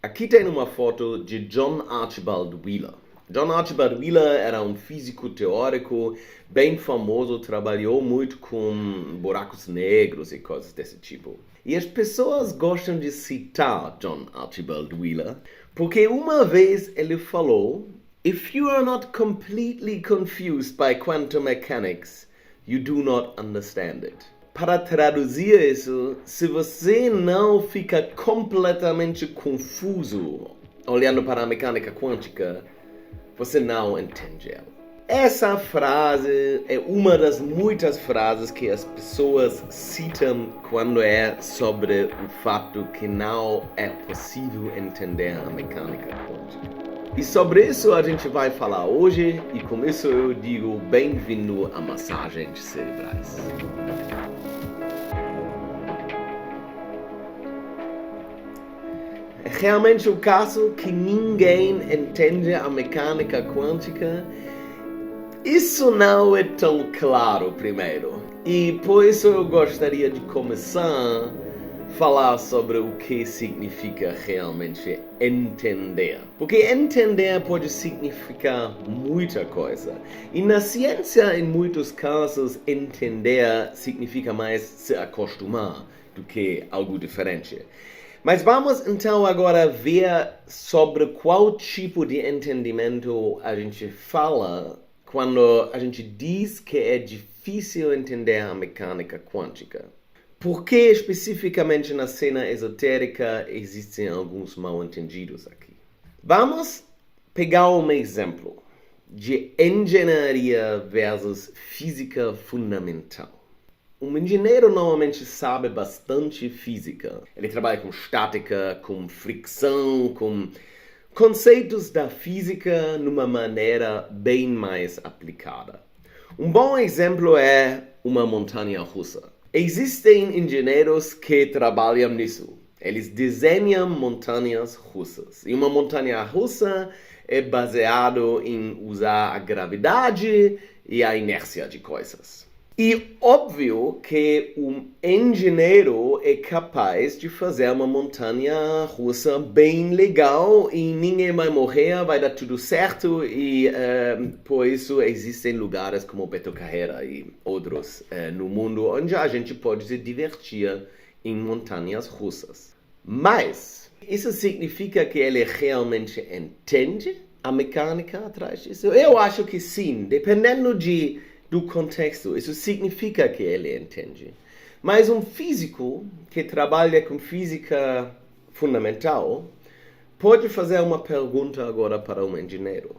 Aqui tem uma foto de John Archibald Wheeler. John Archibald Wheeler era um físico teórico bem famoso, trabalhou muito com buracos negros e coisas desse tipo. E as pessoas gostam de citar John Archibald Wheeler porque uma vez ele falou: "If you are not completely confused by quantum mechanics, you do not understand it." Para traduzir isso, se você não fica completamente confuso olhando para a mecânica quântica, você não entende ela. Essa frase é uma das muitas frases que as pessoas citam quando é sobre o fato que não é possível entender a mecânica quântica. E sobre isso a gente vai falar hoje, e com isso eu digo bem-vindo a Massagens Cerebrais. É realmente o caso que ninguém entende a mecânica quântica. Isso não é tão claro primeiro. E por isso eu gostaria de começar a falar sobre o que significa realmente entender. Porque entender pode significar muita coisa. E na ciência, em muitos casos, entender significa mais se acostumar do que algo diferente. Mas vamos então agora ver sobre qual tipo de entendimento a gente fala quando a gente diz que é difícil entender a mecânica quântica. Por que especificamente na cena esotérica existem alguns mal-entendidos aqui? Vamos pegar um exemplo de engenharia versus física fundamental. Um engenheiro normalmente sabe bastante física. Ele trabalha com estática, com fricção, com conceitos da física numa maneira bem mais aplicada. Um bom exemplo é uma montanha-russa. Existem engenheiros que trabalham nisso. Eles desenham montanhas russas. E uma montanha-russa é baseado em usar a gravidade e a inércia de coisas. E óbvio que um engenheiro é capaz de fazer uma montanha russa bem legal e ninguém vai morrer, vai dar tudo certo e por isso existem lugares como Beto Carreira e outros no mundo onde a gente pode se divertir em montanhas russas. Mas isso significa que ele realmente entende a mecânica atrás disso? Eu acho que sim, dependendo do contexto. Isso significa que ele entende. Mas um físico que trabalha com física fundamental pode fazer uma pergunta agora para um engenheiro.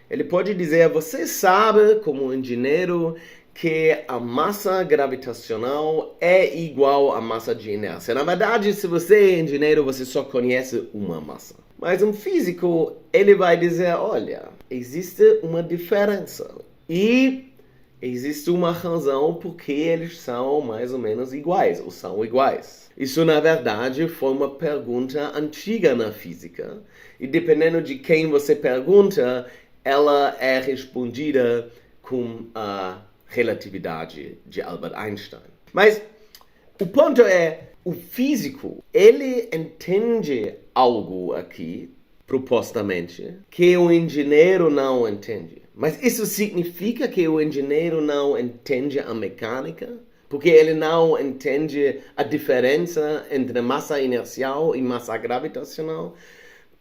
Ele pode dizer: você sabe, como engenheiro, que a massa gravitacional é igual à massa de inércia. Na verdade, se você é engenheiro, você só conhece uma massa. Mas um físico, ele vai dizer: olha, existe uma diferença. E existe uma razão por que eles são mais ou menos iguais, ou são iguais. Isso, na verdade, foi uma pergunta antiga na física. E dependendo de quem você pergunta, ela é respondida com a relatividade de Albert Einstein. Mas o ponto é, o físico, ele entende algo aqui, supostamente, que o engenheiro não entende. Mas isso significa que o engenheiro não entende a mecânica? Porque ele não entende a diferença entre massa inercial e massa gravitacional?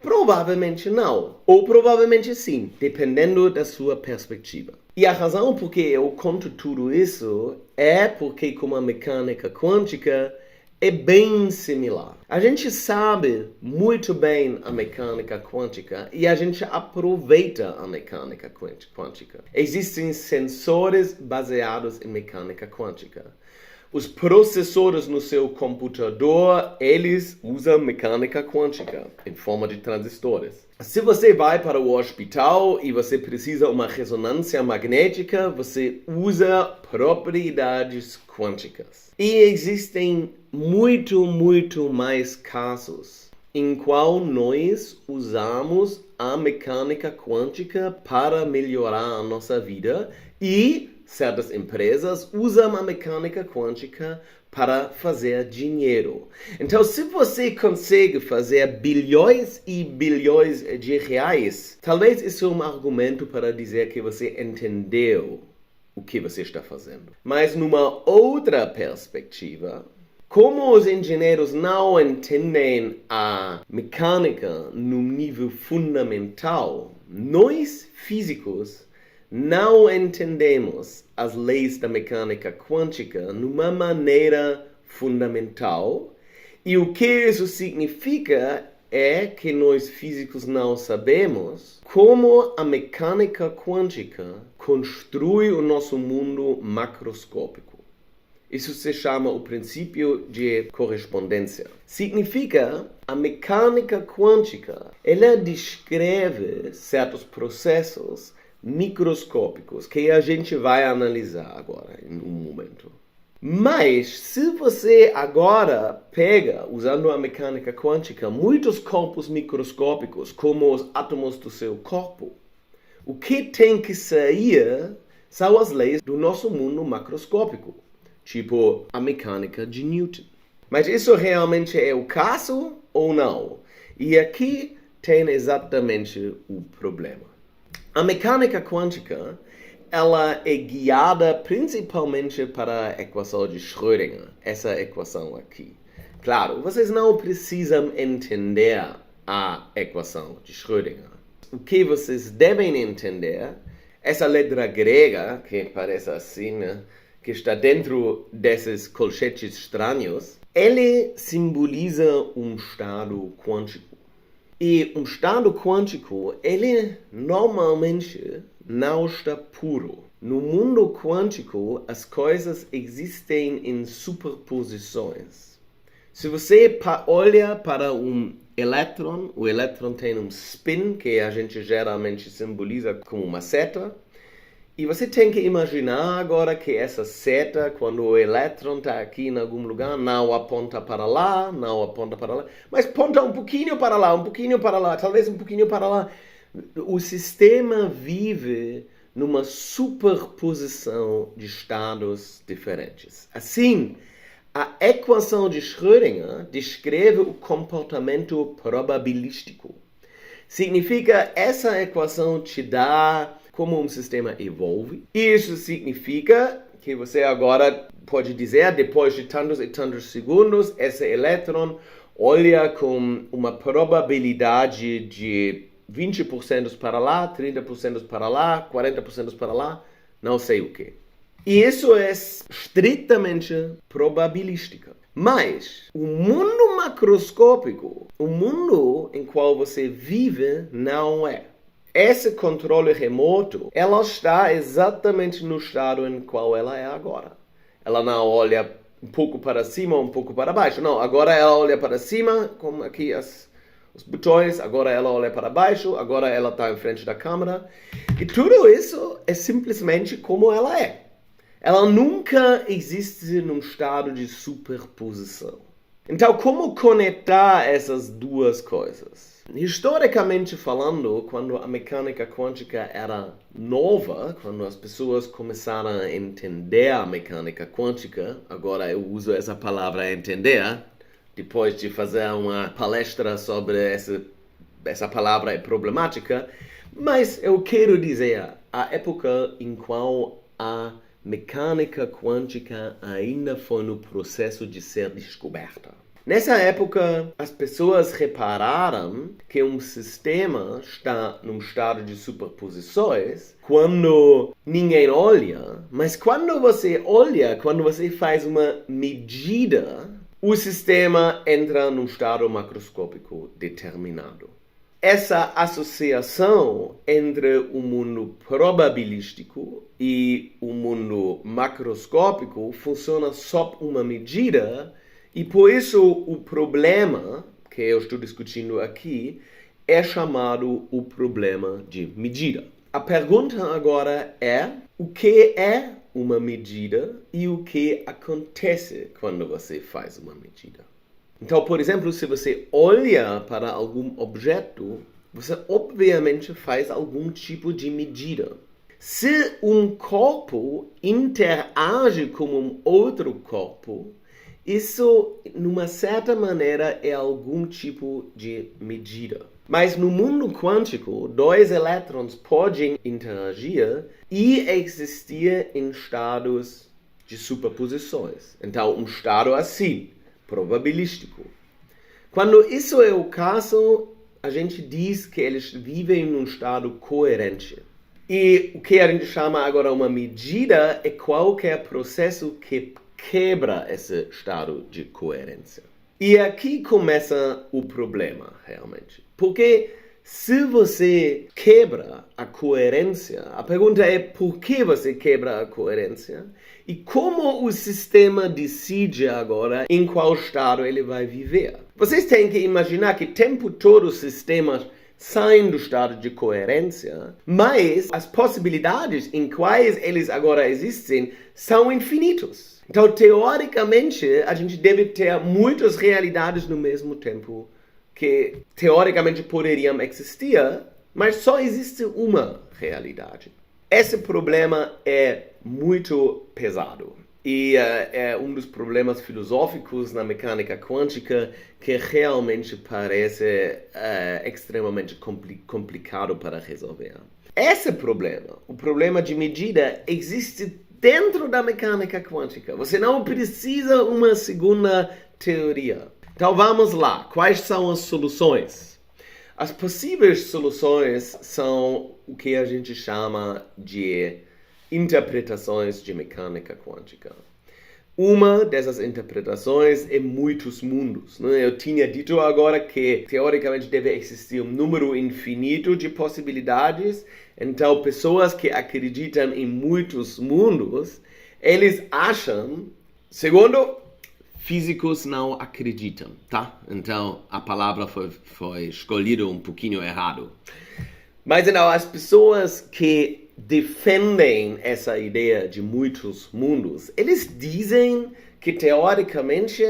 Provavelmente não. Ou provavelmente sim, dependendo da sua perspectiva. E a razão por que eu conto tudo isso é porque, como a mecânica quântica, é bem similar. A gente sabe muito bem a mecânica quântica e a gente aproveita a mecânica quântica. Existem sensores baseados em mecânica quântica. Os processores no seu computador, eles usam mecânica quântica em forma de transistores. Se você vai para o hospital e você precisa de uma ressonância magnética, você usa propriedades quânticas. E existem muito mais casos em qual nós usamos a mecânica quântica para melhorar a nossa vida e certas empresas usam a mecânica quântica para fazer dinheiro. Então, se você consegue fazer bilhões e bilhões de reais, talvez isso é um argumento para dizer que você entendeu o que você está fazendo. Mas numa outra perspectiva, como os engenheiros não entendem a mecânica num nível fundamental, nós físicos não entendemos as leis da mecânica quântica numa maneira fundamental, e o que isso significa é que nós físicos não sabemos como a mecânica quântica constrói o nosso mundo macroscópico. Isso se chama o princípio de correspondência. Significa, a mecânica quântica, ela descreve certos processos microscópicos que a gente vai analisar agora, em um momento. Mas, se você agora pega, usando a mecânica quântica, muitos corpos microscópicos, como os átomos do seu corpo, o que tem que sair são as leis do nosso mundo macroscópico, tipo a mecânica de Newton. Mas isso realmente é o caso ou não? E aqui tem exatamente o problema. A mecânica quântica, ela é guiada principalmente para a equação de Schrödinger, essa equação aqui. Claro, vocês não precisam entender a equação de Schrödinger. O que vocês devem entender, essa letra grega, que parece assim, né, que está dentro desses colchetes estranhos, ele simboliza um estado quântico. E um estado quântico, ele normalmente não está puro. No mundo quântico, as coisas existem em superposições. Se você olha para um elétron, o elétron tem um spin, que a gente geralmente simboliza como uma seta. E você tem que imaginar agora que essa seta, quando o elétron está aqui em algum lugar, não aponta para lá, não aponta para lá, mas aponta um pouquinho para lá, talvez um pouquinho para lá. O sistema vive numa superposição de estados diferentes. Assim, a equação de Schrödinger descreve o comportamento probabilístico. Significa, essa equação te dá como um sistema evolve. Isso significa que você agora pode dizer, depois de tantos e tantos segundos, esse elétron olha com uma probabilidade de 20% para lá, 30% para lá, 40% para lá, não sei o que. E isso é estritamente probabilística. Mas o mundo macroscópico, o mundo em qual você vive, não é. Esse controle remoto, ela está exatamente no estado em qual ela é agora. Ela não olha um pouco para cima, um pouco para baixo. Não, agora ela olha para cima, como aqui os botões. Agora ela olha para baixo, agora ela está em frente da câmera. E tudo isso é simplesmente como ela é. Ela nunca existe num estado de superposição. Então, como conectar essas duas coisas? Historicamente falando, quando a mecânica quântica era nova, quando as pessoas começaram a entender a mecânica quântica, agora eu uso essa palavra entender, depois de fazer uma palestra sobre essa palavra é problemática, mas eu quero dizer, a época em qual a mecânica quântica ainda foi no processo de ser descoberta. Nessa época, as pessoas repararam que um sistema está num estado de superposições quando ninguém olha, mas quando você olha, quando você faz uma medida, o sistema entra num estado macroscópico determinado. Essa associação entre o mundo probabilístico e o mundo macroscópico funciona sob uma medida. E por isso o problema que eu estou discutindo aqui é chamado o problema de medida. A pergunta agora é o que é uma medida e o que acontece quando você faz uma medida. Então, por exemplo, se você olha para algum objeto, você obviamente faz algum tipo de medida. Se um corpo interage com um outro corpo, Isso, numa certa maneira, é algum tipo de medida. Mas no mundo quântico, dois elétrons podem interagir e existir em estados de superposições. Então, um estado assim, probabilístico. Quando isso é o caso, a gente diz que eles vivem num estado coerente. E o que a gente chama agora uma medida é qualquer processo que quebra esse estado de coerência. E aqui começa o problema, realmente. Porque se você quebra a coerência, a pergunta é por que você quebra a coerência e como o sistema decide agora em qual estado ele vai viver. Vocês têm que imaginar que o tempo todo os sistemas saem do estado de coerência, mas as possibilidades em quais eles agora existem são infinitos. Então, teoricamente, a gente deve ter muitas realidades no mesmo tempo que, teoricamente, poderiam existir, mas só existe uma realidade. Esse problema é muito pesado e é um dos problemas filosóficos na mecânica quântica que realmente parece extremamente complicado para resolver. Esse problema, o problema de medida, existe dentro da mecânica quântica. Você não precisa uma segunda teoria. Então vamos lá. Quais são as soluções? As possíveis soluções são o que a gente chama de interpretações de mecânica quântica. Uma dessas interpretações é muitos mundos. Eu tinha dito agora que, teoricamente, deve existir um número infinito de possibilidades. Então, pessoas que acreditam em muitos mundos, eles acham, segundo, físicos não acreditam, tá? Então, a palavra foi escolhida um pouquinho errado. Mas, então, as pessoas que defendem essa ideia de muitos mundos, eles dizem que, teoricamente,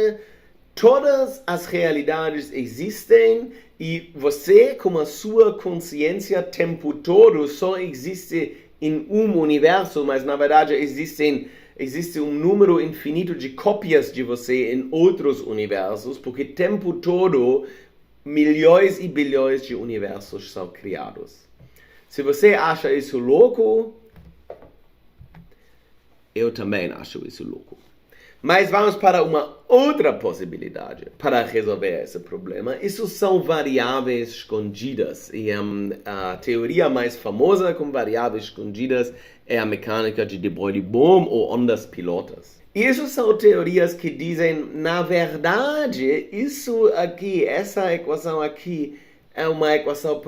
todas as realidades existem e você, com a sua consciência, o tempo todo só existe em um universo, mas, na verdade, existe um número infinito de cópias de você em outros universos, porque o tempo todo milhões e bilhões de universos são criados. Se você acha isso louco, eu também acho isso louco. Mas vamos para uma outra possibilidade para resolver esse problema. Isso são variáveis escondidas. E a teoria mais famosa com variáveis escondidas é a mecânica de de Broglie-Bohm ou ondas pilotas. E isso são teorias que dizem, na verdade, isso aqui, essa equação aqui, é uma equação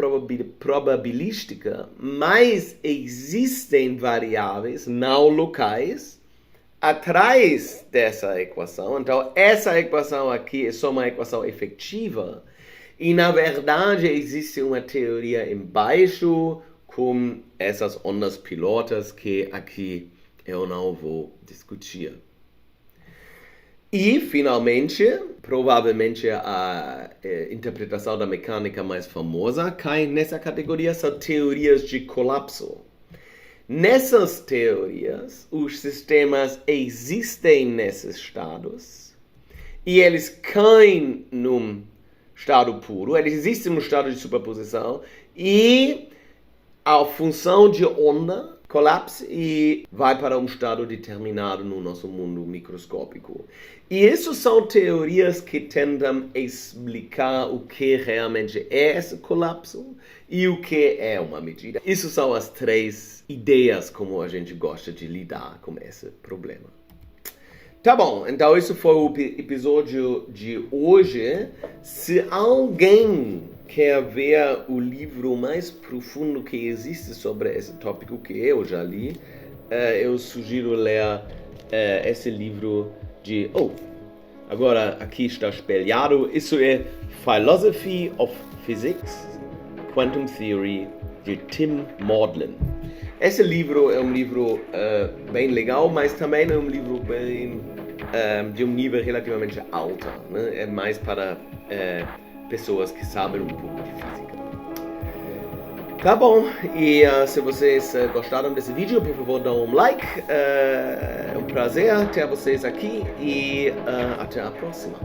probabilística, mas existem variáveis não locais atrás dessa equação. Então, essa equação aqui é só uma equação efetiva. E, na verdade, existe uma teoria embaixo com essas ondas pilotas que aqui eu não vou discutir. E, finalmente, provavelmente a interpretação da mecânica mais famosa cai nessa categoria, são teorias de colapso. Nessas teorias, os sistemas existem nesses estados e eles caem num estado puro, eles existem num estado de superposição e a função de onda colapsa e vai para um estado determinado no nosso mundo microscópico. E isso são teorias que tentam explicar o que realmente é esse colapso e o que é uma medida. Isso são as três ideias como a gente gosta de lidar com esse problema. Tá bom, então isso foi o episódio de hoje. Se alguém quer ver o livro mais profundo que existe sobre esse tópico que eu já li, eu sugiro ler esse livro de... agora aqui está espelhado. Isso é Philosophy of Physics, Quantum Theory, de Tim Maudlin. Esse livro é um livro bem legal, mas também é um livro bem, de um nível relativamente alto, né? É mais para pessoas que sabem um pouco de física. Tá bom, e se vocês gostaram desse vídeo, por favor, dá um like. É um prazer ter vocês aqui e até a próxima.